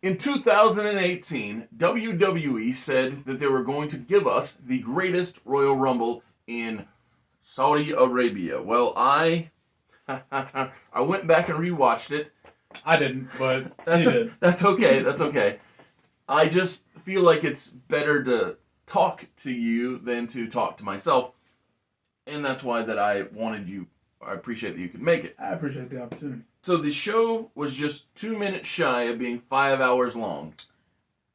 In 2018, WWE said that they were going to give us the greatest Royal Rumble in Saudi Arabia. Well, I went back and rewatched it. I didn't, but he did. That's okay. That's okay. I just feel like it's better to talk to you than to talk to myself, and that's why that I wanted you. I appreciate that you could make it. I appreciate the opportunity. So the show was just 2 minutes shy of being 5 hours long.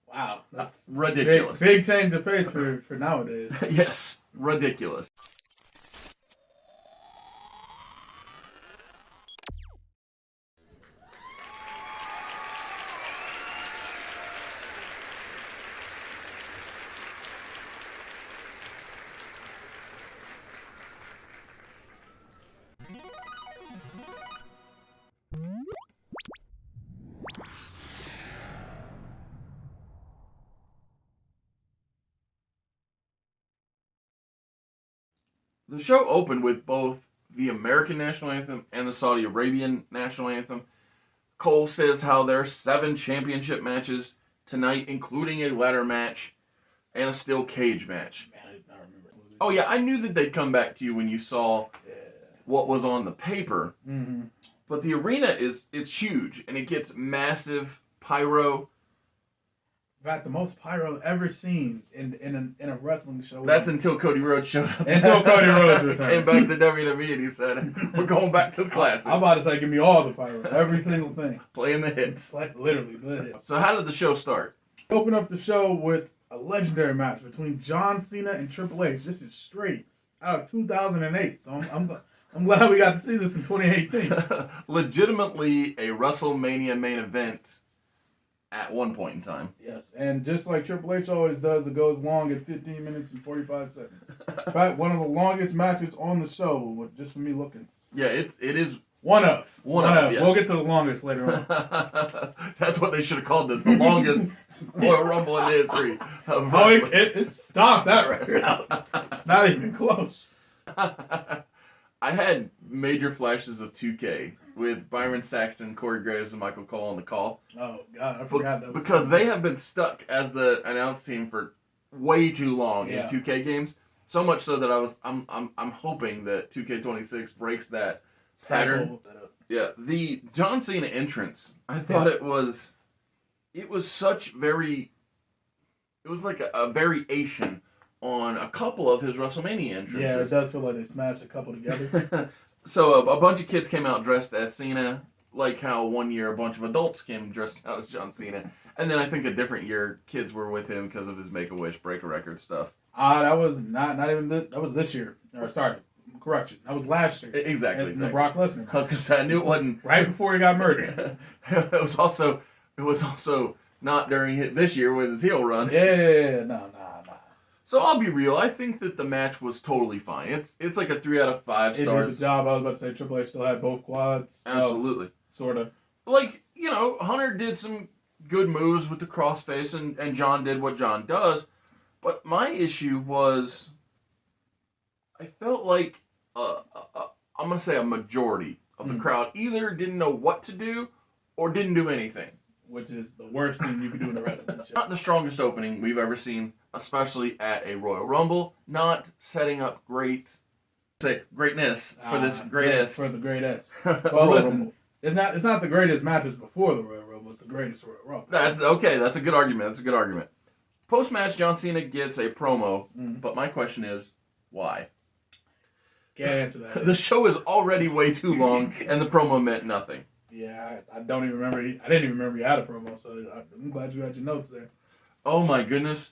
Wow, that's ridiculous. Big change of pace for nowadays. Yes, ridiculous. The show opened with both the American national anthem and the Saudi Arabian national anthem. Cole says how there are 7 championship matches tonight, including a ladder match and a steel cage match. Man, I did not remember. Oh yeah, I knew that they'd come back to you when you saw what was on the paper. Mm-hmm. But the arena it's huge, and it gets massive pyro. In fact, the most pyro ever seen in a wrestling show. That's until Cody Rhodes showed up. Until Cody Rhodes returned. Came back to WWE and he said, "We're going back to the classics." I'm about to say, give me all the pyro, every single thing. Playing the hits. Like literally the hits. So how did the show start? Open up the show with a legendary match between John Cena and Triple H. This is straight out of 2008. So I'm glad we got to see this in 2018. Legitimately a WrestleMania main event at one point in time. Yes, and just like Triple H always does, it goes long at 15 minutes and 45 seconds. In fact, one of the longest matches on the show, just for me looking. Yeah, it is. One of. Yes. We'll get to the longest later on. That's what they should have called this, the longest Royal Rumble in the history of Oh, wrestling. it stopped that record out. Not even close. I had major flashes of 2K with Byron Saxton, Corey Graves, and Michael Cole on the call. Oh God, I forgot that. Because they have been stuck as the announce team for way too long in Yeah. 2K games. So much so that I'm hoping that 2K26 breaks that pattern. Yeah, the John Cena entrance, I thought it was like a variation on a couple of his WrestleMania entrances. Yeah, it does feel like they smashed a couple together. So a bunch of kids came out dressed as Cena, like how one year a bunch of adults came dressed out as John Cena, and then I think a different year kids were with him because of his Make-A-Wish, Break-A-Record stuff. That was not even that was this year. Or sorry, correction, that was last year. Exactly. The Brock Lesnar. I was gonna say I knew it wasn't right before he got murdered. it was also not during this year with his heel run. Yeah, no. So I'll be real. I think that the match was totally fine. It's like a 3 out of 5 It stars. did the job. I was about to say Triple H still had both quads. Absolutely. Sort of. Like, Hunter did some good moves with the crossface, and John did what John does. But my issue was, I felt like I'm gonna say a majority of the crowd either didn't know what to do or didn't do anything. Which is the worst thing you can do in a wrestling show. Not the strongest opening we've ever seen, especially at a Royal Rumble. Not setting up greatness for this greatest. For the greatest. Well, listen, it's not the greatest matches before the Royal Rumble. It's the greatest Royal Rumble. That's okay. That's a good argument. Post-match, John Cena gets a promo, but my question is, why? Can't answer that. The show is already way too long, and the promo meant nothing. Yeah, I don't even remember. I didn't even remember you had a promo, so I'm glad you had your notes there. Oh my goodness.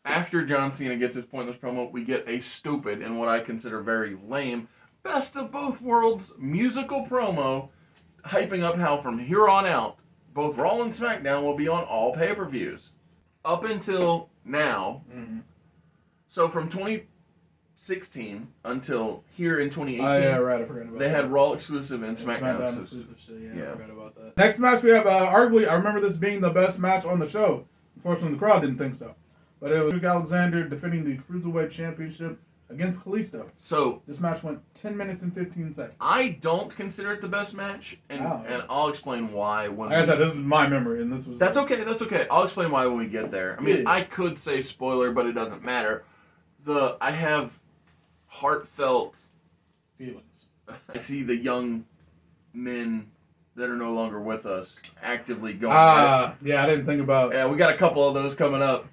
After John Cena gets his pointless promo, we get a stupid and what I consider very lame Best of Both Worlds musical promo hyping up how from here on out, both Raw and SmackDown will be on all pay-per-views. Up until now, so from 2016 until here in 2018, oh, yeah, right, I forgot about they that. had Raw exclusive and SmackDown exclusive shit. Yeah. I forgot about that. Next match we have, arguably, I remember this being the best match on the show. Unfortunately, the crowd didn't think so. But it was Luke Alexander defending the Cruiserweight Championship against Kalisto. So This match went 10 minutes and 15 seconds. I don't consider it the best match, and I'll explain why when. Like I said, this is my memory, and this was. That's okay. That's okay. I'll explain why when we get there. I mean, Yeah. I could say spoiler, but it doesn't matter. I have heartfelt feelings. I see the young men that are no longer with us actively going. Yeah, I didn't think about. Yeah, we got a couple of those coming up.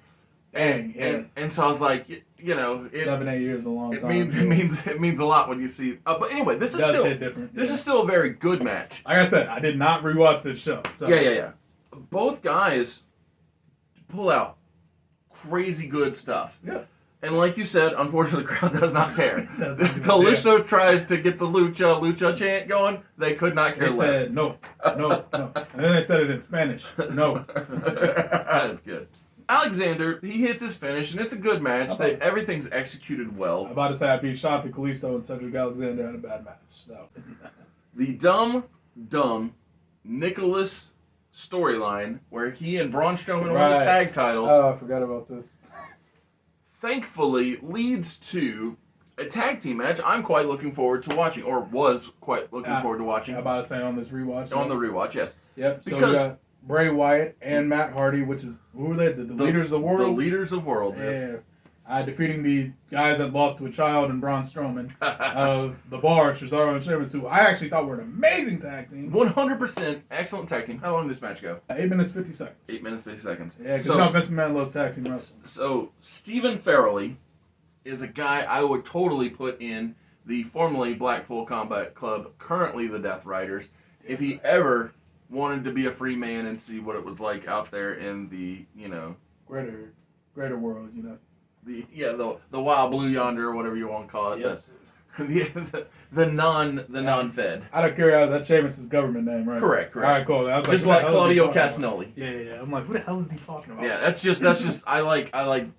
Dang, yeah. And so I was like, you know, 7-8 years is a long time. It means a lot when you see. But anyway, this is still hit different. This is still a very good match. Like I said, I did not rewatch this show. So. Yeah. Both guys pull out crazy good stuff. Yeah. And like you said, unfortunately, the crowd does not care. Kalisto tries to get the lucha chant going. They could not care less. They said no. And then they said it in Spanish. No. That's good. Alexander, he hits his finish, and it's a good match. Everything's executed well. I'm about to say I'd be shocked if Kalisto and Cedric Alexander had a bad match. So. The dumb Nicholas storyline, where he and Braun Strowman won the tag titles. Oh, I forgot about this. Thankfully, leads to a tag team match I'm quite looking forward to watching, or was quite looking forward to watching. I'm about to say on this rewatch. On the rewatch, yes. Yep, so we got Bray Wyatt and Matt Hardy, which is, who were they? The leaders of the world? The leaders of the world, yes. Defeating the guys that lost to a child and Braun Strowman of the Bar, Cesaro and Sheamus, who I actually thought were an amazing tag team. 100% excellent tag team. How long did this match go? 8 minutes, 50 seconds. 8 minutes, 50 seconds. Yeah, because Vince McMahon loves tag team wrestling. So, Stephen Farrelly is a guy I would totally put in the formerly Blackpool Combat Club, currently the Death Riders, if he ever wanted to be a free man and see what it was like out there in the, greater world, the wild blue yonder, or whatever you want to call it. Yes. The non-fed. Out of curiosity, that's Sheamus' government name, right? Correct. All right, cool. I was just like Claudio Castagnoli. Yeah. I'm like, what the hell is he talking about? Yeah, that's just. I like.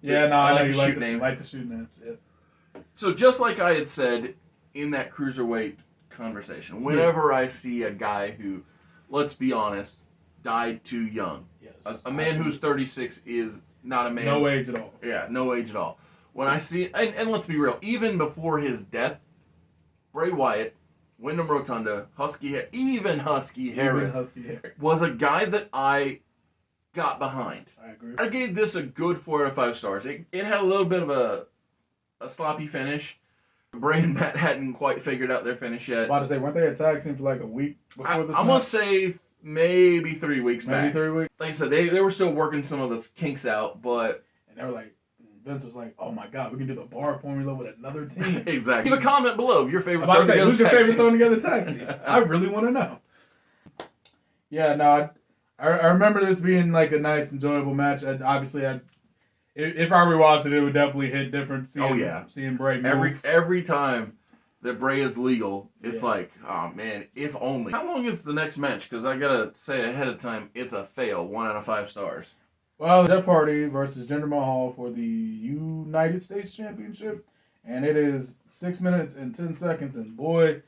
Yeah, no, I know you shoot names. like the shoot names. Yeah. So just like I had said in that cruiserweight conversation, whenever I see a guy who, let's be honest, died too young. Yes. A man who's 36 is not a man. No age at all. Yeah, no age at all. When I see, and let's be real, even before his death, Bray Wyatt, Wyndham Rotunda, Husky Harris was a guy that I got behind. I agree. I gave this a good 4 out of 5 stars. It had a little bit of a sloppy finish. Bray and Matt hadn't quite figured out their finish yet. About to say, weren't they a tag team for like a week before this? I'm gonna say maybe 3 weeks back. Maybe 3 weeks. Like I said, they were still working some of the kinks out, but they were like, Vince was like, "Oh my God, we can do the bar formula with another team." Exactly. Leave a comment below of your favorite. Who's your favorite thrown together tag team? I really want to know. Yeah, no, I remember this being like a nice, enjoyable match. If I rewatched it, it would definitely hit different. Seeing Bray move. Every time that Bray is legal, it's like, oh man, if only. How long is the next match? Because I gotta say ahead of time, it's a fail. 1 out of 5 stars. Well, Jeff Hardy versus Jinder Mahal for the United States Championship, and it is 6 minutes and 10 seconds, and boy,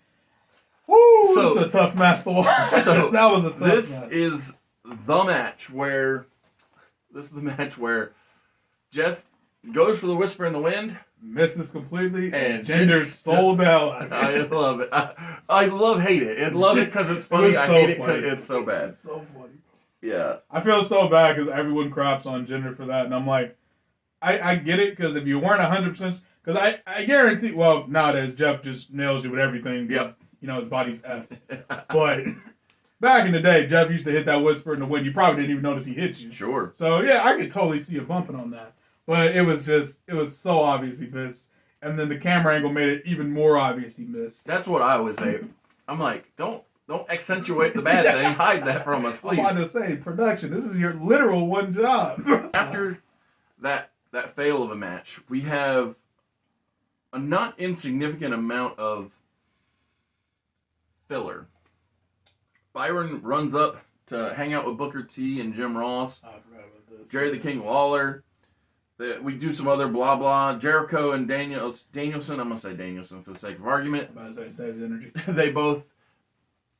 this is a tough match to watch. So that was a tough match. This is the match where Jeff goes for the Whisper in the Wind. Misses completely, and Jinder's sold the hell out. I love it. I hate it. I love it because it's funny. I hate it because it's so bad. It's so funny. Yeah. I feel so bad because everyone craps on Jinder for that, and I'm like, I get it, because if you weren't 100%, because I guarantee, well, nowadays Jeff just nails you with everything because, his body's effed. But back in the day, Jeff used to hit that Whisper in the Wind. You probably didn't even notice he hit you. Sure. So, yeah, I could totally see you bumping on that. But it was so obvious he missed. And then the camera angle made it even more obvious he missed. That's what I always say. I'm like, don't accentuate the bad thing. Hide that from us, please. I'm about to say, production, this is your literal one job. After that fail of a match, we have a not insignificant amount of filler. Byron runs up to hang out with Booker T and Jim Ross. Oh, I forgot about this. Jerry the King Lawler. We do some other blah blah. Jericho and Danielson. I'm gonna say Danielson for the sake of argument. I'm about to say save energy. They both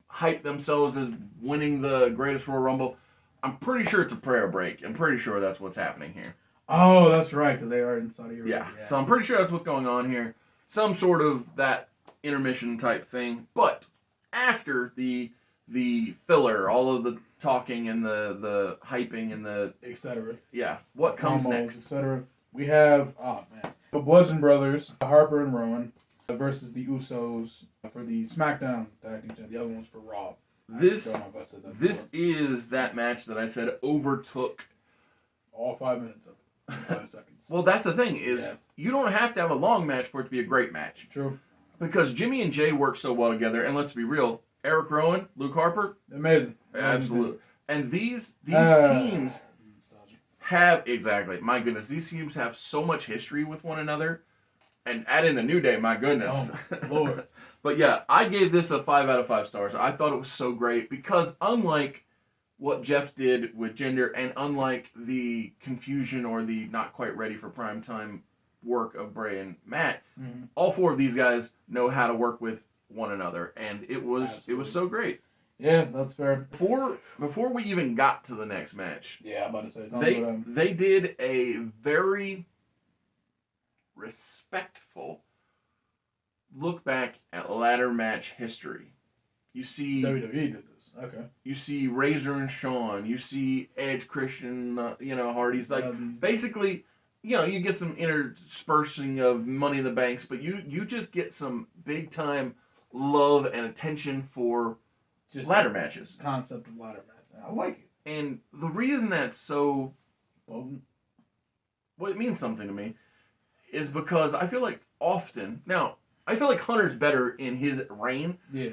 hype themselves as winning the Greatest Royal Rumble. I'm pretty sure it's a prayer break. I'm pretty sure that's what's happening here. Oh, that's right, because they are in Saudi Arabia. Yeah, so I'm pretty sure that's what's going on here. some sort of that intermission type thing. But after the filler, all of the talking and the hyping and the etc. yeah, what comes next? Etc. We have the Bludgeon Brothers, Harper and Rowan, versus the Usos for the SmackDown Tag Team. The other one's for Raw. This is that match that I said overtook all 5 minutes of it. 5 seconds. Well, that's the thing is you don't have to have a long match for it to be a great match. True. Because Jimmy and Jay work so well together, and let's be real, Eric Rowan, Luke Harper, amazing. Absolutely. And these teams have my goodness, these teams have so much history with one another. And add in the New Day, my goodness. Oh, my Lord. But yeah, I gave this a 5 out of 5 stars. I thought it was so great because unlike what Jeff did with Jinder and unlike the confusion or the not quite ready for primetime work of Bray and Matt, all 4 of these guys know how to work with one another. And it was so great. Yeah, that's fair. Before we even got to the next match, I'm about to say they did a very respectful look back at ladder match history. You see WWE did this. Okay. You see Razor and Shawn. You see Edge, Christian. Hardy's basically. You get some interspersing of Money in the Banks, but you just get some big time love and attention for just ladder matches. Concept of ladder match. I like it. And the reason that's so potent, it means something to me, is because I feel like Hunter's better in his reign. Yeah.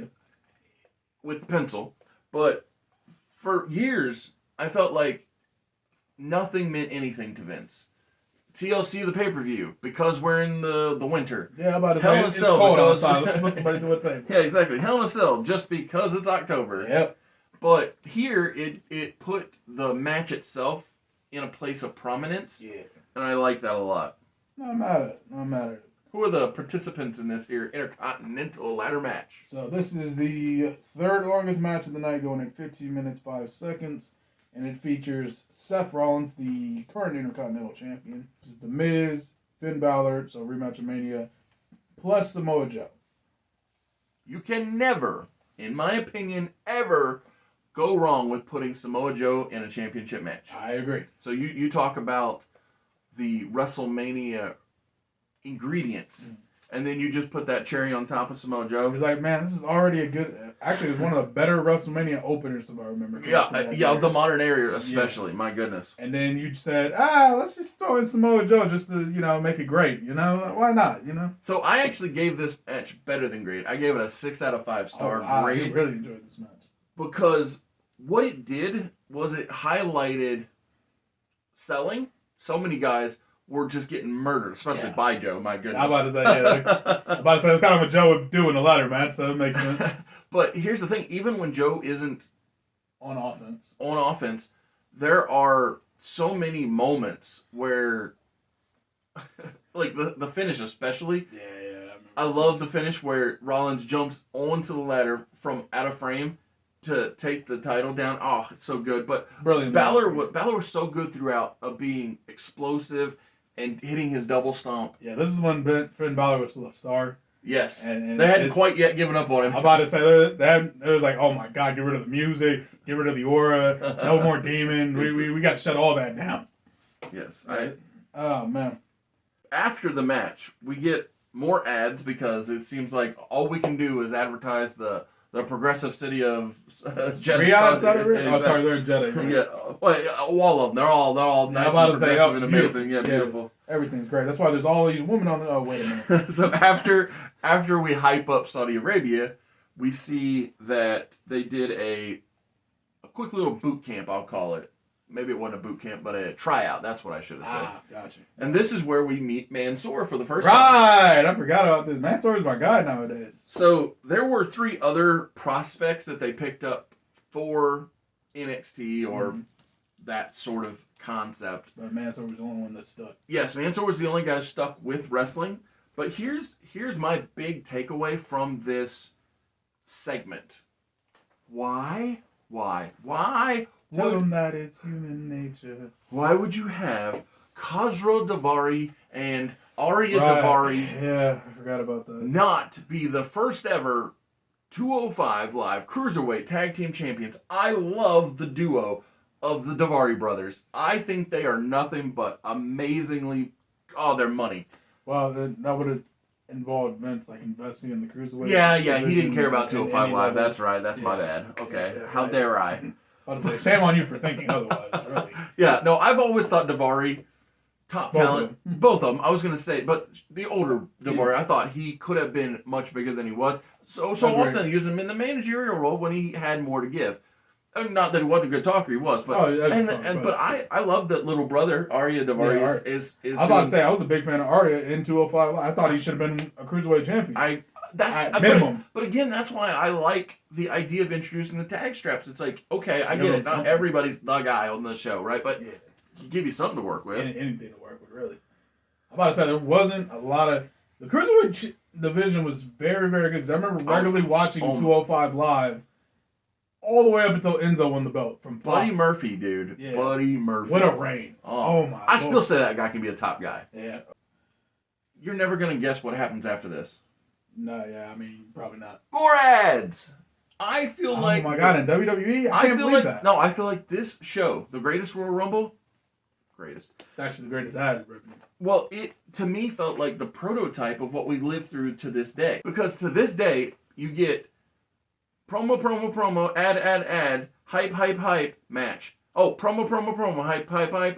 With the pencil, but for years I felt like nothing meant anything to Vince. TLC the pay-per-view because we're in the winter. Yeah, I'm about to say it's cold outside. Let's put somebody through a table. Yeah, exactly. Hell in a Cell just because it's October. Yep. But here it put the match itself in a place of prominence. Yeah. And I like that a lot. Not mad at it. Who are the participants in this here Intercontinental ladder match? So this is the 3rd longest match of the night, going at 15 minutes 5 seconds, and it features Seth Rollins, the current Intercontinental Champion. This is The Miz, Finn Balor, so rematch of Mania, plus Samoa Joe. You can never, in my opinion, ever go wrong with putting Samoa Joe in a championship match. I agree. So you talk about the WrestleMania ingredients, and then you just put that cherry on top of Samoa Joe. He's like, man, this is already a good. Actually, it was one of the better WrestleMania openers, if I remember. Of the modern era, especially. Yeah. My goodness. And then you said, let's just throw in Samoa Joe just to make it great. Why not? So I actually gave this match better than great. I gave it a 6 out of 5 star grade. I really enjoyed this match because what it did was it highlighted selling. So many guys were just getting murdered, especially by Joe. My goodness. I'm about to say, it's kind of what Joe would do in a ladder match, so it makes sense. But here's the thing: even when Joe isn't on offense, there are so many moments where, like the finish, especially. Yeah. I love the finish where Rollins jumps onto the ladder from out of frame to take the title down. Oh, it's so good. But brilliant. Balor was so good throughout of being explosive and hitting his double stomp. Yeah, this is when Finn Balor was still a star. Yes. And they hadn't quite yet given up on him. I'm about to say, it was like, oh my God, get rid of the music, get rid of the aura, no more demon. We got to shut all that down. Yes. Oh, man. After the match, we get more ads because it seems like all we can do is advertise the progressive city of Jeddah. Riyadh, Saudi Arabia? Oh, sorry, they're in Jeddah. Right? Yeah, well, all of them. They're all nice and progressive and amazing. Yeah, beautiful. Everything's great. That's why there's all these women on the... Oh, wait a minute. So after we hype up Saudi Arabia, we see that they did a quick little boot camp, I'll call it. Maybe it wasn't a boot camp, but a tryout. That's what I should have said. Gotcha. And this is where we meet Mansoor for the first time. Right! I forgot about this. Mansoor is my guy nowadays. So there were 3 other prospects that they picked up for NXT or that sort of concept. But Mansoor was the only one that stuck. Yes, Mansoor was the only guy stuck with wrestling. But here's my big takeaway from this segment. Why? Tell them that it's human nature. Why would you have Khosrow Davari and Arya Davari Yeah, I forgot about that. not be the first ever 205 Live Cruiserweight Tag Team Champions. I love the duo of the Davari brothers. I think they are nothing but amazingly... Oh, they're money. Well, that would have involved Vince like investing in the cruiserweight. Yeah, he didn't care about 205 Live. That's right. That's my bad. Okay, how right. dare I? I was say, shame on you for thinking otherwise, really. Yeah, no, I've always thought Davari, top Both talent. of them. Both of them. I was going to say, but the older Davari, I thought he could have been much bigger than he was. So Agreed. often using him in the managerial role when he had more to give. Not that he wasn't a good talker, he was, but but I love that little brother Arya Davari is I was about to say I was a big fan of Arya in 205 Live. I thought he should have been a cruiserweight champion. That's minimum. But again, that's why I like the idea of introducing the tag straps. It's like, okay, I get it. Not everybody's the guy on the show, right? But give you something to work with. Anything to work with, really. I'm about to say there wasn't a lot of the cruiserweight division was very, very good. 'Cause I remember regularly watching 205 Live all the way up until Enzo won the belt from Pop. Buddy Murphy, dude. Yeah. Buddy Murphy. What a reign. Oh my I still say that guy can be a top guy. Yeah. You're never going to guess what happens after this. No, yeah, I mean, probably not. More ads! I feel like... Oh my God, in WWE? I can't believe that. No, I feel like this show, the Greatest Royal Rumble, greatest. It's actually the greatest ad revenue. Well, it, to me, felt like the prototype of what we live through to this day. Because to this day, you get promo, ad, hype, match. Oh, promo, hype,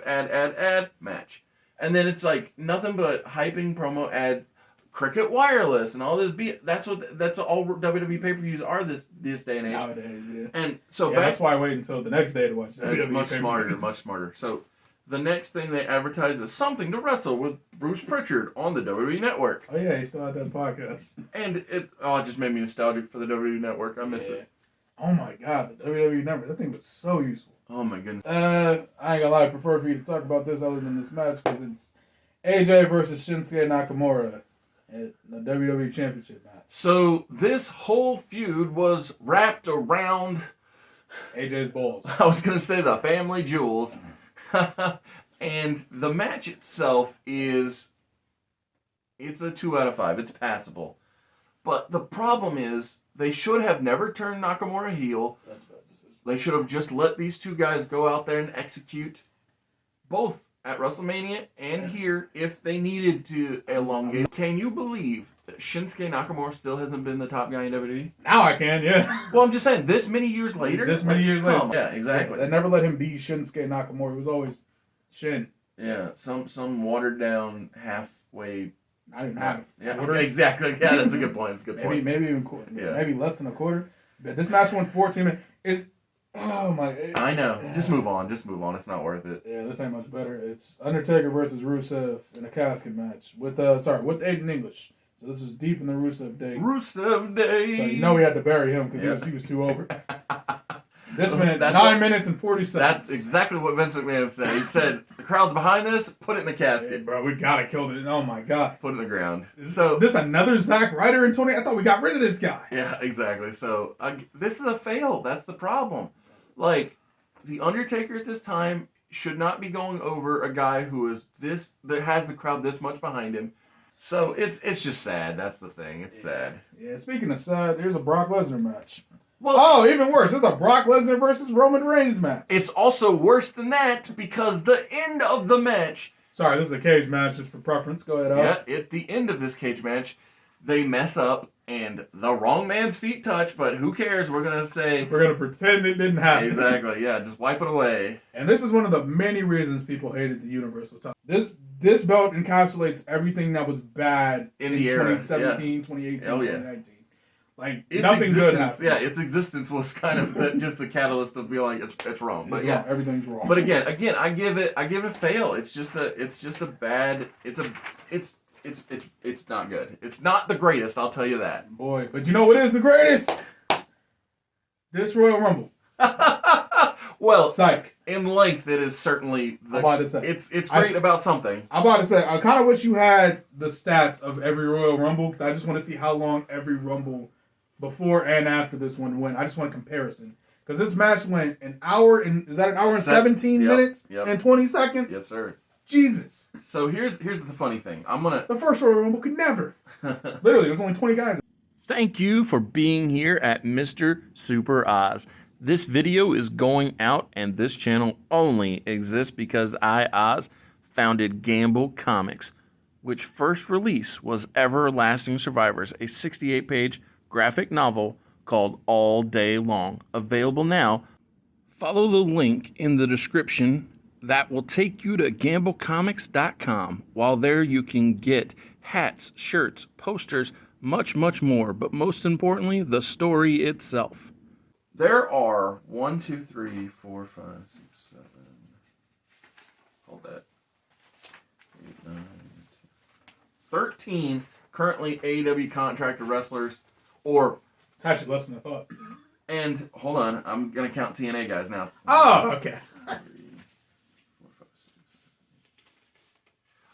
ad, match. And then it's like nothing but hyping, promo, ad, Cricket Wireless, and all this. That's what all WWE pay-per-views are this day and age. Nowadays, yeah. And so that's why I wait until the next day to watch WWE. That's much smarter. So the next thing they advertise is something to wrestle with Bruce Pritchard on the WWE Network. Oh yeah, he still had that podcast. And it just made me nostalgic for the WWE Network. I miss it. Oh my God, the WWE Network. That thing was so useful. Oh my goodness. I ain't gonna lie, I prefer for you to talk about this other than this match because it's AJ versus Shinsuke Nakamura at the WWE Championship match. So this whole feud was wrapped around AJ's balls. I was gonna say the family jewels. And the match itself it's a 2 out of 5. It's passable. But the problem is they should have never turned Nakamura heel. That's a bad decision. They should have just let these two guys go out there and execute both at WrestleMania and here if they needed to elongate. Can you believe that Shinsuke Nakamura still hasn't been the top guy in WWE? Now I can, yeah. Well, I'm just saying, this many years later? Yeah, exactly. They never let him be Shinsuke Nakamura. It was always Shin. Yeah, some watered down halfway. Not even half. Yeah, quarter. Exactly. Yeah, that's a good point. Maybe even maybe less than a quarter. But this match went 14 minutes. Oh my! I know. Just move on. It's not worth it. Yeah, this ain't much better. It's Undertaker versus Rusev in a casket match with Aiden English. So this was deep in the Rusev day. Rusev day. So you know we had to bury him because he was too over. This minute, 9 minutes and 40 seconds. That's exactly what Vince McMahon said. He said, the crowd's behind this, put it in the casket. Hey, bro, we gotta kill it. Oh my God. Put it in the ground. So this another Zack Ryder in 20? I thought we got rid of this guy. Yeah, exactly. So this is a fail. That's the problem. Like, The Undertaker at this time should not be going over a guy who is that has the crowd this much behind him. So it's just sad. That's the thing. It's sad. Yeah, speaking of sad, here's a Brock Lesnar match. Well, even worse. There's a Brock Lesnar versus Roman Reigns match. It's also worse than that because the end of the match... Sorry, this is a cage match just for preference. Go ahead, Alex. Yeah, at the end of this cage match, they mess up and the wrong man's feet touch, but who cares? We're going to pretend it didn't happen. Exactly, yeah, just wipe it away. And this is one of the many reasons people hated the Universal title. This belt encapsulates everything that was bad in the 2017, 2018, 2019. Like, its nothing good happened. Yeah, its existence was kind of just the catalyst of being like, it's wrong. But wrong. Everything's wrong. But again, I give it a fail. It's not good. It's not the greatest, I'll tell you that. Boy, but you know what is the greatest? This Royal Rumble. Well, psych. In length, it is certainly. I'm about to say it's great about something. I'm about to say I kind of wish you had the stats of every Royal Rumble. I just want to see how long every Rumble before and after this one went. I just want a comparison because this match went an hour and 17 minutes and 20 seconds. Yes, sir. Jesus. So here's the funny thing. I'm gonna. The first Royal Rumble could never. Literally, there was only 20 guys. Thank you for being here at Mr. Super Oz. This video is going out, and this channel only exists because I, Oz, founded Gamble Comics, which first release was Everlasting Survivors, a 68-page graphic novel called All Day Long. Available now. Follow the link in the description that will take you to gamblecomics.com. While there, you can get hats, shirts, posters, much, much more, but most importantly, the story itself. There are 1, 2, 3, 4, 5, 6, 7. Hold that. 8, 9, 13 currently AEW contracted wrestlers, or It's actually less than I thought. and hold on, I'm gonna count TNA guys now. Oh, okay. 3, 4, 5, 6,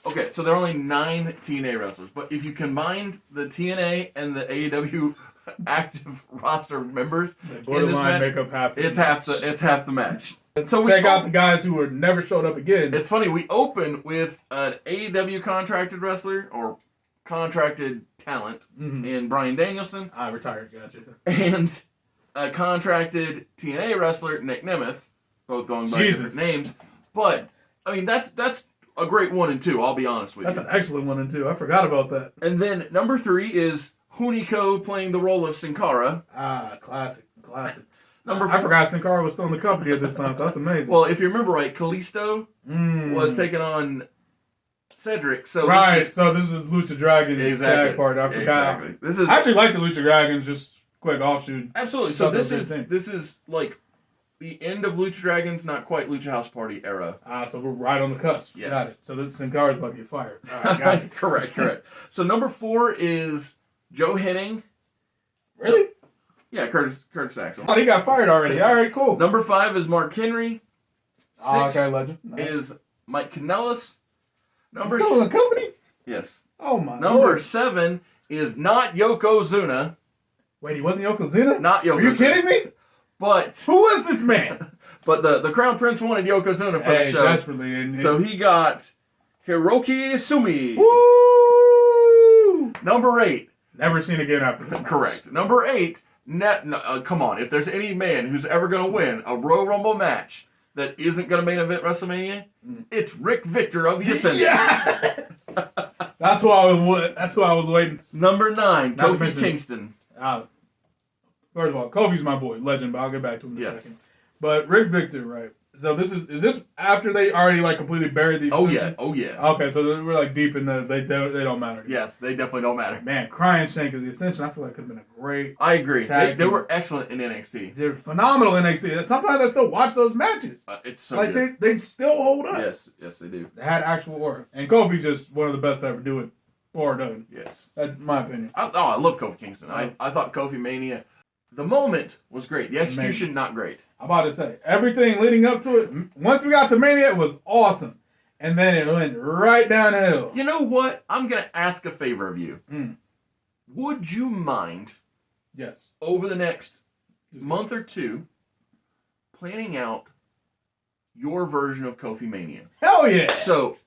7. Okay, so there are only 9 TNA wrestlers, but if you combine the TNA and the AEW active roster members The in this borderline match, make up half. it's half the match. So we Take out the guys who were never showed up again. It's funny, we open with an AEW contracted wrestler or contracted talent in Bryan Danielson I retired, gotcha. and a contracted TNA wrestler, Nick Nemeth, both going by different names. But I mean, that's a great 1 and 2. I'll be honest with That's you. an excellent 1 and 2. I forgot about that. And then number 3 is Hunico playing the role of Sin Cara. Ah, classic. Number I 4, forgot Sin Cara was still in the company at this time, so that's amazing. well, if you remember right, Kalisto was taking on Cedric. So right, so this is Lucha Dragons tag part. I forgot. Exactly. This is I actually like the Lucha Dragons, just quick offshoot. absolutely. So Thought this that was is the same. this is like the end of Lucha Dragons, not quite Lucha House Party era. So we're right on the cusp. Yes. Got it. So the Sin Cara's about to get fired. All right, got it. Correct. So number 4 is Joe Henning. Really? Yeah, Curtis Axel. Oh, he got fired already. All right, cool. Number 5 is Mark Henry. 6 Okay, legend. Nice. is Mike Kanellis. Number Still in the company? yes. Oh my. Number Lord. 7 is not Yokozuna. Wait, he wasn't Yokozuna? Not Yokozuna. Are you kidding me? But Who was this man? but the Crown Prince wanted Yokozuna for the show. desperately. And So he got Hiroki Sumi. woo! Number 8. Never seen again after that. Correct. Number 8. Come on. If there's any man who's ever going to win a Royal Rumble match that isn't going to main event WrestleMania, it's Rick Victor of the Ascension. Yes. That's who I was waiting. Number 9. Not to Kofi mention- Kingston. First of all, Kofi's my boy, legend, but I'll get back to him in a Yes. second. But Rick Victor, right? So is this after they already like completely buried the Ascension? Oh yeah. Okay, so we're like deep in they don't matter. Yes, they definitely don't matter. Man, Crying Shank is the Ascension. I feel like could have been a great. I agree. Tag They team. were excellent in NXT. They're phenomenal in NXT. Sometimes I still watch those matches. It's so Like good. they still hold up. Yes, they do. They had actual aura. And Kofi's just one of the best to ever do it. Or done. Yes. That's my opinion. I love Kofi Kingston. I thought Kofi Mania, the moment was great. The execution, not great. I'm about to say, everything leading up to it, once we got to Mania, it was awesome. And then it went right downhill. You know what? I'm going to ask a favor of you. Mm. Would you mind, Yes. over the next month or 2, planning out your version of Kofi Mania? Hell yeah. So,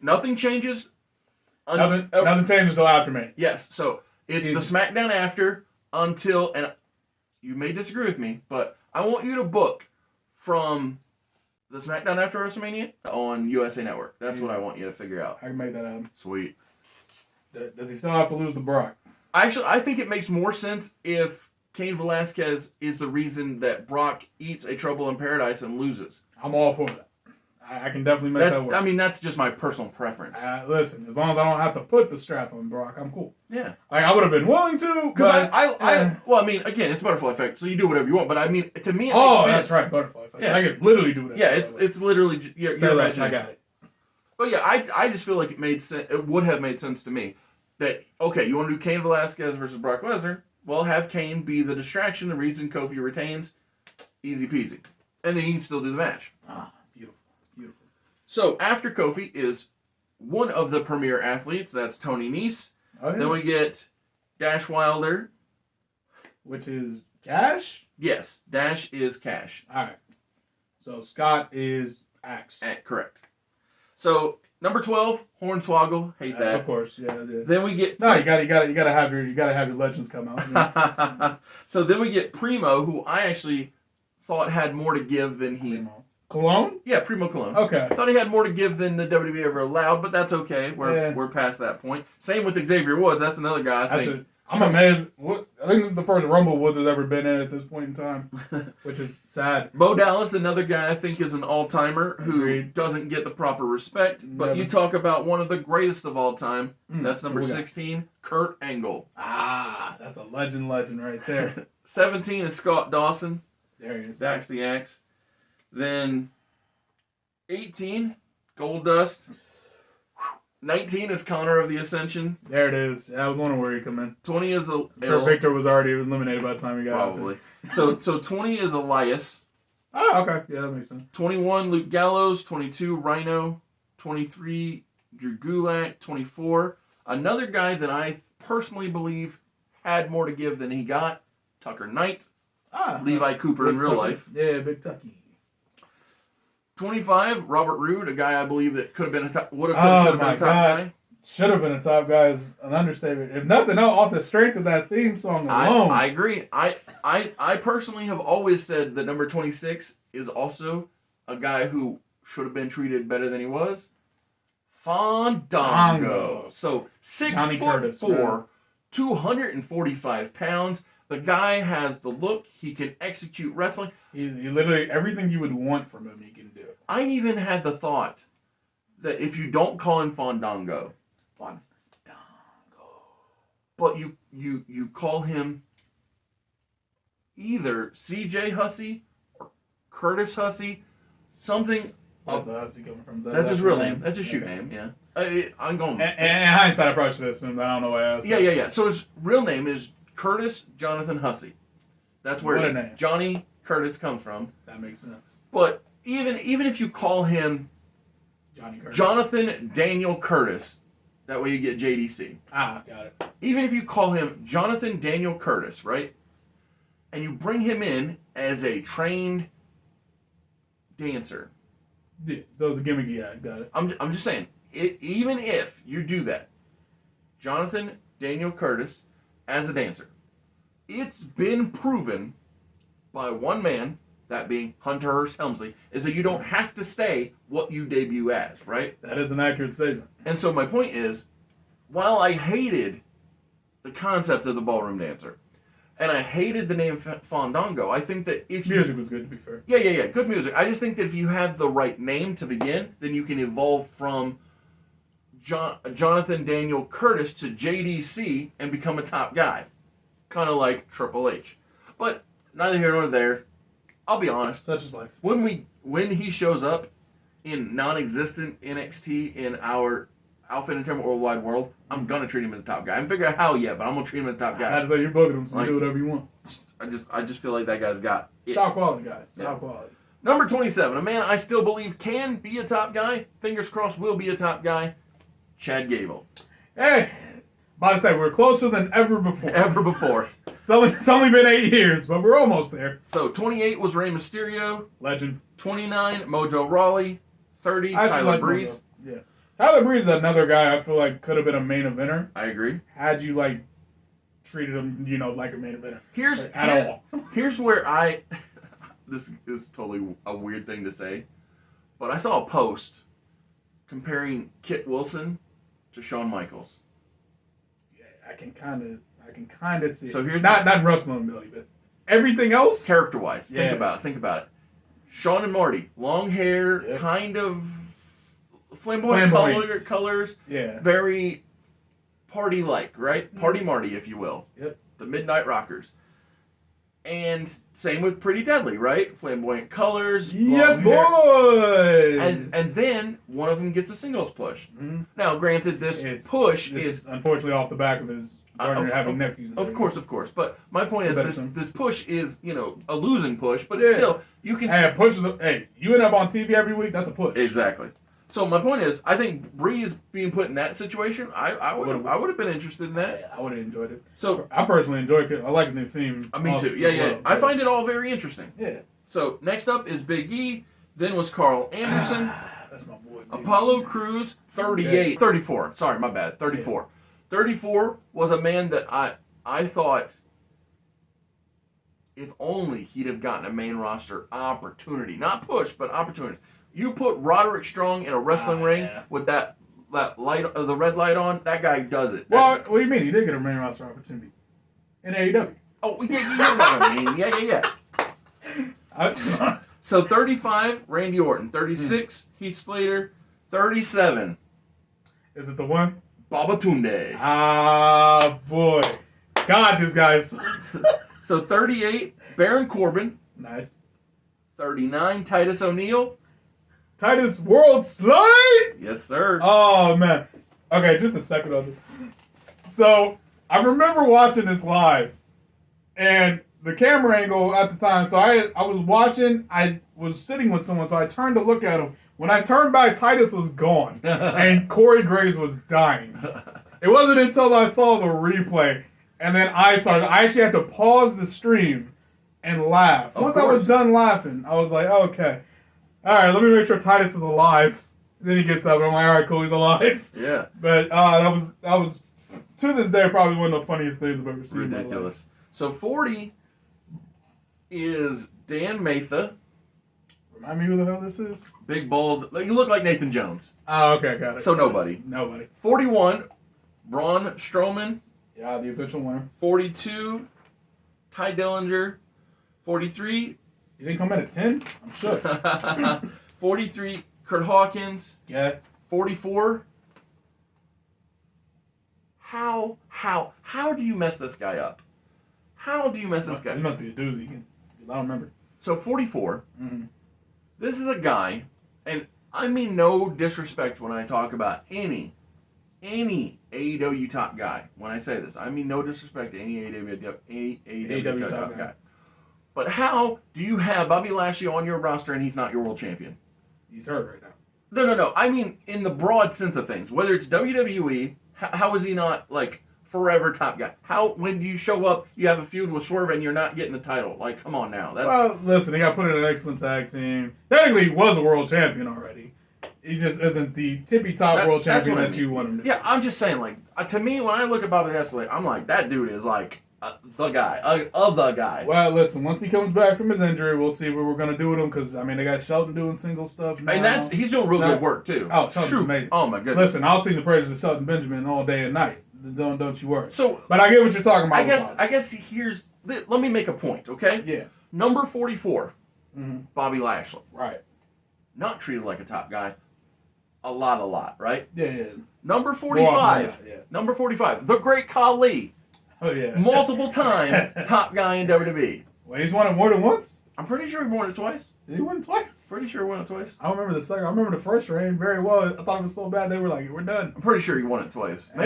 nothing changes. Nothing changes till after Mania. Yes, so it's the SmackDown after until, and you may disagree with me, but I want you to book from the SmackDown after WrestleMania on USA Network. That's what I want you to figure out. I can make that happen. Sweet. Does he still have to lose the Brock? Actually, I think it makes more sense if Cain Velasquez is the reason that Brock eats a Trouble in Paradise and loses. I'm all for that. I can definitely make that work. I mean, that's just my personal preference. Listen, as long as I don't have to put the strap on Brock, I'm cool. Yeah. Like, I would have been willing to, Because but... well, I mean, again, it's butterfly effect, so you do whatever you want. But I mean, to me, it makes sense. That's right, butterfly effect. Yeah. I could literally do whatever. Yeah, it's literally your Say less, imagination. I got it. But yeah, I just feel like it made sense. It would have made sense to me that okay, you want to do Cain Velasquez versus Brock Lesnar? Well, have Cain be the distraction, the reason Kofi retains. Easy peasy, and then you can still do the match. Beautiful. So after Kofi is one of the premier athletes. That's Tony Nese. Oh, yeah. Then we get Dash Wilder. Which is Cash? Yes, Dash is Cash. All right. So Scott is Axe. Correct. So Number 12, Hornswoggle. Hate that. Of course, yeah. Then we get No, you gotta have your legends come out. Yeah. so then we get Primo, who I actually thought had more to give than he. Cologne? Yeah, Primo Cologne. Okay. I thought he had more to give than the WWE ever allowed, but that's okay. We're past that point. Same with Xavier Woods. That's another guy I think. I'm amazed. I think this is the first Rumble Woods has ever been in at this point in time, which is sad. Bo Dallas, another guy I think is an all-timer who Agreed. doesn't get the proper respect. But Never. you talk about one of the greatest of all time. That's number Who we got? 16, Kurt Angle. Ah, that's a legend right there. 17 is Scott Dawson. There he is. Dax the Axe. Then 18, Goldust. 19 is Connor of the Ascension. There it is. I was wondering where he come in. 20 is I'm sure Victor was already eliminated by the time he got probably. So 20 is Elias. Oh, okay. Yeah, that makes sense. 21, Luke Gallows. 22, Rhino. 23, Drew Gulak. 24, another guy that I personally believe had more to give than he got, Tucker Knight. Levi Cooper in real life. Yeah, Big Tucky. 25, Robert Roode, a guy I believe that could have been should have been a top guy. Should have been a top guy is an understatement. If nothing else, off the strength of that theme song alone. I agree. I personally have always said that number 26 is also a guy who should have been treated better than he was. Fandango. So 6'4", 245 pounds. The guy has the look. He can execute wrestling. He literally, everything you would want from him, he can do. I even had the thought that if you don't call him Fandango, but you call him either CJ Hussey or Curtis Hussey, something. Where's the Hussey coming from? That's his real name. That's his shoot name, yeah. I'm going. And in hindsight, I probably should have assumed. I don't know why I asked. Yeah. So his real name is Curtis Jonathan Hussey. That's where What a name. Johnny Curtis comes from. That makes sense. But even if you call him Johnny Curtis. Jonathan Daniel Curtis, that way you get JDC. Ah, got it. Even if you call him Jonathan Daniel Curtis, right? And you bring him in as a trained dancer. Yeah, that was the gimmick he had. Got it. I'm just saying, even if you do that, Jonathan Daniel Curtis as a dancer, it's been proven by one man, that being Hunter Hearst Helmsley, is that you don't have to stay what you debut as, right? That is an accurate statement. And so my point is, while I hated the concept of the ballroom dancer, and I hated the name Fandango, I think that if you... Music was good, to be fair. Yeah, good music. I just think that if you have the right name to begin, then you can evolve from Jonathan Daniel Curtis to JDC and become a top guy. Kind of like Triple H. But neither here nor there. I'll be honest. Such is life. When he shows up in non-existent NXT in our Outfit Entertainment Worldwide world, I'm gonna treat him as a top guy. I haven't figured out how yet, but I'm gonna treat him as a top guy. I just say you're booking him, so Like, you do whatever you want. I just feel like that guy's got it. Top quality guy. Yeah. Top quality. Number 27, a man I still believe can be a top guy. Fingers crossed, will be a top guy. Chad Gable. Hey, about to say we're closer than ever before. Ever before. It's only been 8 years, but we're almost there. So 28 was Rey Mysterio. Legend. 29, Mojo Rawley. 30, I actually Tyler like Breeze. Mojo. Yeah. Tyler Breeze is another guy I feel like could have been a main eventer I agree. had you treated him, like a main eventer. At all. Here's where this is totally a weird thing to say, but I saw a post comparing Kit Wilson to Shawn Michaels. Yeah, I can kind of see. So it. here's not wrestling ability, but everything else. Character-wise, Yeah. think about it. Sean and Marty, long hair, Yep. kind of flamboyant colors, Yeah. very party-like, right? Party Marty, if you will. Yep. The Midnight Rockers. And same with Pretty Deadly, right? Flamboyant colors. Yes, long hair. boys. And then one of them gets a singles push. Mhm. Now, granted, this It's push This is unfortunately off the back of his partner having nephews. and of course. But my point is Better this son. this push is a losing push, but it's Yeah. still you can. Hey, hey, you end up on TV every week. That's a push. Exactly. So my point is, I think Breeze being put in that situation, I would have been interested in that. I would have enjoyed it. So I personally enjoy it. I like the new theme. me also too. as Yeah. well. I find it all very interesting. Yeah. So next up is Big E. Then was Carl Anderson. That's my boy. Dude. Apollo Crews, 38. 34. Sorry, my bad. 34. 34 was a man that I thought if only he'd have gotten a main roster opportunity. Not push, but opportunity. You put Roderick Strong in a wrestling ring with that light, the red light on, that guy does it. Well, what do you mean? He did get a main roster opportunity in AEW. Oh, yeah, you know what I mean. Yeah. So 35, Randy Orton. 36, Heath Slater. 37, Is it the one? Babatunde. Ah, boy. God, this guy's... So 38, Baron Corbin. Nice. 39, Titus O'Neil. Titus World Slide? Yes, sir. Oh, man. Okay, just a second of it. So, I remember watching this live, and the camera angle at the time, so I was watching, I was sitting with someone, so I turned to look at him. When I turned back, Titus was gone, and Corey Graves was dying. It wasn't until I saw the replay, and then I actually had to pause the stream and laugh. Once I was done laughing, I was like, okay. All right, let me make sure Titus is alive. Then he gets up, and I'm like, all right, cool, he's alive. Yeah. But that was to this day probably one of the funniest things I've ever seen. Ridiculous. So 40 is Dan Matha. Remind me who the hell this is? Big, bald. You look like Nathan Jones. Oh, okay, got it. So nobody. 41, Braun Strowman. Yeah, the official winner. 42, Ty Dillinger. 43. You didn't come in at 10? I'm shook. 43, Kurt Hawkins. Yeah. 44. How do you mess this guy up? How do you mess this guy? It must be a doozy. I don't remember. So 44. Mm-hmm. This is a guy, and I mean no disrespect when I talk about any AEW top guy. When I say this, I mean no disrespect to any AEW top guy. But how do you have Bobby Lashley on your roster and he's not your world champion? He's hurt right now. No. I mean in the broad sense of things. Whether it's WWE, how is he not like forever top guy? How, when you show up, you have a feud with Swerve and you're not getting the title? Like, come on now. Well, listen, he got put in an excellent tag team. Technically, he was a world champion already. He just isn't the tippy-top world champion that you want him to be. Yeah, I'm just saying, like, to me, when I look at Bobby Lashley, I'm like, that dude is like the guy, the guy. Well, listen, once he comes back from his injury, we'll see what we're going to do with him, because, I mean, they got Shelton doing single stuff now. And he's doing really good work, too. Oh, Shelton's amazing. Oh, my goodness. Listen, I'll sing the praises of Shelton Benjamin all day and night. Don't you worry. So, but I get what you're talking about. I guess let me make a point, okay? Yeah. Number 44, mm-hmm. Bobby Lashley. Right. Not treated like a top guy. A lot, right? Yeah. Number 45. Yeah. Number 45, the Great Khali. Oh, yeah. Multiple time top guy in WWE. Wait, he's won it more than once? I'm pretty sure he won it twice. Did he win it twice? Pretty sure he won it twice. I don't remember the second. I remember the first reign very well. I thought it was so bad they were like, we're done. I'm pretty sure he won it twice. You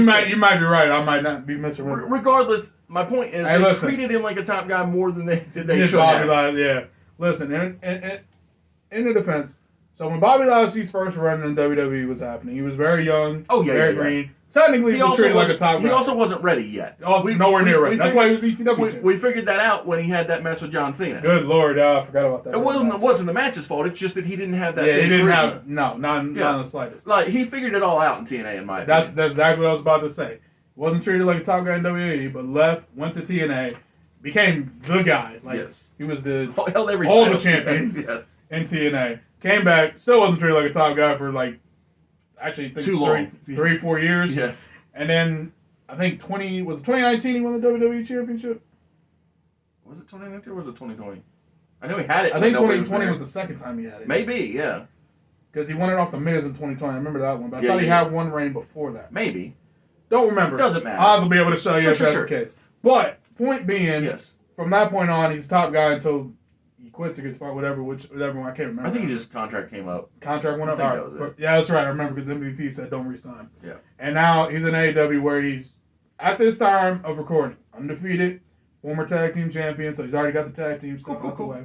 might be right. I might not be misremembering. Regardless, my point is they treated him like a top guy more than they should have. Yeah. Listen, in the defense, so when Bobby Lashley's first run in WWE was happening, he was very young, very green. Technically, he was treated like a top guy. He also wasn't ready yet. Nowhere near ready. That's why he was ECW champion. We figured that out when he had that match with John Cena. Good Lord, I forgot about that. It wasn't the match's fault. It's just that he didn't have that same he didn't charisma. have, not in the slightest. Like, he figured it all out in TNA, in my opinion. That's exactly what I was about to say. Wasn't treated like a top guy in WWE, but left, went to TNA, became the guy. Like, he was held all the champions in TNA. Came back, still wasn't treated like a top guy for actually too long, 3-4 years. Yes. And then I think 2019 he won the WWE Championship. Was it 2019 or was it 2020? I know he had it. I think 2020 was the second time he had it. Maybe, yeah. Because he won it off the Miz in 2020. I remember that one, but I thought he had one reign before that. Maybe. Don't remember. Doesn't matter. Oz will be able to show you if that's the case. But point being, from that point on, he's the top guy until he quits or gets fired, whatever one. I can't remember. I think his contract came up. Contract went up? I think that was it. Yeah, that's right. I remember because MVP said don't resign. Yeah. And now he's in AEW where he's, at this time of recording, undefeated, former tag team champion, so he's already got the tag team stuff out the way.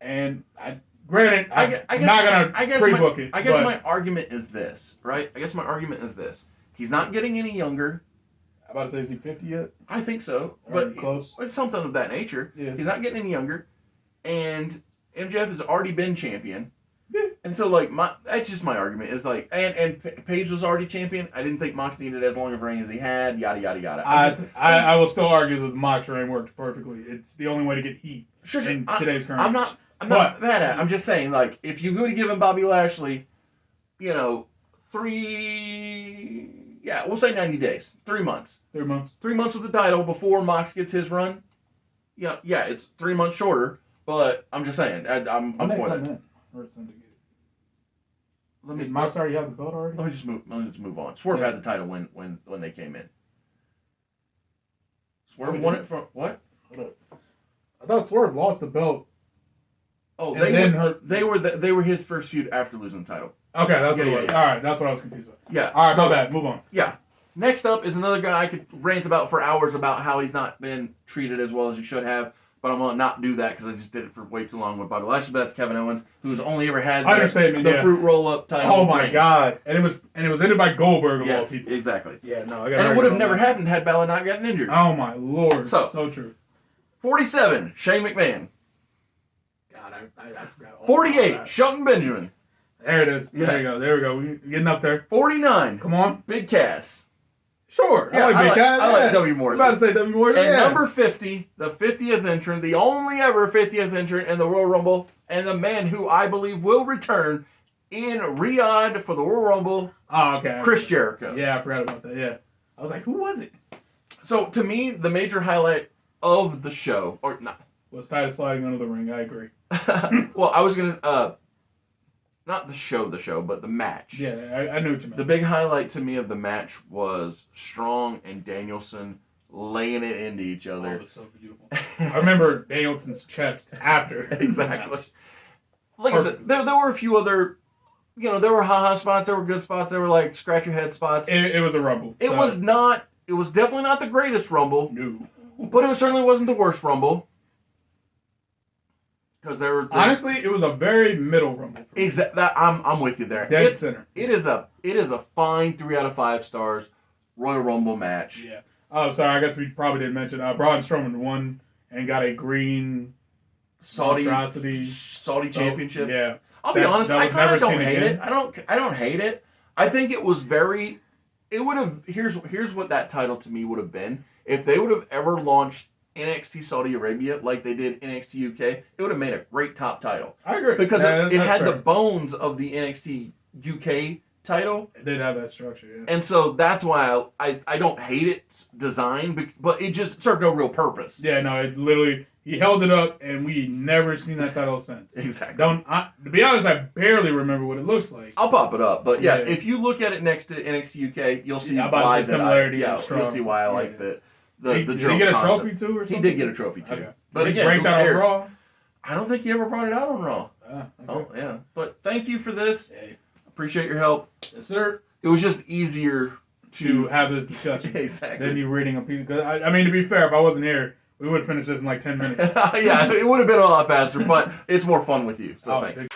And granted, I'm not going to pre-book it. I guess my argument is this, right? He's not getting any younger. I'm about to say, is he 50 yet? I think so. But close. It's something of that nature. Yeah. He's not getting any younger. And MJF has already been champion. And so, like, that's just my argument. Is like, and Page was already champion. I didn't think Mox needed as long of a reign as he had. Yada yada yada. I will still argue that the Mox reign worked perfectly. It's the only way to get heat in today's current. I'm not mad at it. I'm just saying, like, if you would have given Bobby Lashley, you know, we'll say 90 days, 3 months. 3 months. 3 months with the title before Mox gets his run. Yeah, it's 3 months shorter, but I'm just saying, I'm for that. Did Mox already have the belt already? Let me just move on. Swerve had the title when they came in. Swerve won it from what? Hold up. I thought Swerve lost the belt. Oh, they were his first feud after losing the title. Okay, that's what it was. Yeah. All right, that's what I was confused with. Yeah. All right, my bad. Move on. Yeah. Next up is another guy I could rant about for hours about how he's not been treated as well as he should have, but I'm going to not do that because I just did it for way too long with Bobby Lashley. But that's Kevin Owens, who's only ever had the fruit roll-up title. Oh, my God. And it was ended by Goldberg of all people. Exactly. Yeah, no, and it would have never happened had Balor not gotten injured. Oh, my Lord. So true. 47, Shane McMahon. God, I forgot. 48, Shelton Benjamin. There it is. Yeah. There we go. We're getting up there. 49. Come on. Big Cass. Sure. Yeah, I like Big Cass. I like W. Morrison. I'm about to say W. Morrison. And number 50, the 50th entrant, the only ever 50th entrant in the Royal Rumble, and the man who I believe will return in Riyadh for the Royal Rumble. Oh, okay. Chris Jericho. Yeah, I forgot about that. Yeah. I was like, who was it? So, to me, the major highlight of the show, or not. Was Titus sliding under the ring. I agree. Well, I was going to... not the show, but the match. Yeah, I knew what you meant. The big highlight to me of the match was Strong and Danielson laying it into each other. Oh, it was so beautiful. I remember Danielson's chest after. Exactly. Like I said, there were a few other, there were ha-ha spots, there were good spots, there were like scratch your head spots. It was a Rumble. It was definitely not the greatest Rumble. No. But it certainly wasn't the worst Rumble. Because honestly, it was a very middle Rumble. Exactly. I'm with you there. Dead center. It is a fine 3 out of 5 stars Royal Rumble match. Yeah. Oh, sorry. I guess we probably didn't mention Braun Strowman won and got a green Saudi championship. Yeah. I'll be honest. I kind of don't hate it. I don't hate it. I think it was very. It would have. Here's what that title to me would have been if they would have ever launched NXT Saudi Arabia like they did NXT UK. It would have made a great top title. I agree because it had the bones of the NXT UK title. It did have that structure, yeah. And so that's why I don't hate its design, but it just served no real purpose. Yeah, no, it literally he held it up, and we never seen that title since. Exactly. To be honest, I barely remember what it looks like. I'll pop it up, but yeah, if you look at it next to NXT UK, you'll see why you'll see why I like the did he get a trophy too, or something? He did get a trophy too. Okay. But again, break that on Raw? I don't think he ever brought it out on Raw. Okay. Oh yeah, but thank you for this. Hey. Appreciate your help. Yes, sir. It was just easier to have this discussion exactly than you reading a piece. Because I mean, to be fair, if I wasn't here, we would have finished this in like 10 minutes. Yeah, it would have been a lot faster, but it's more fun with you. So thanks.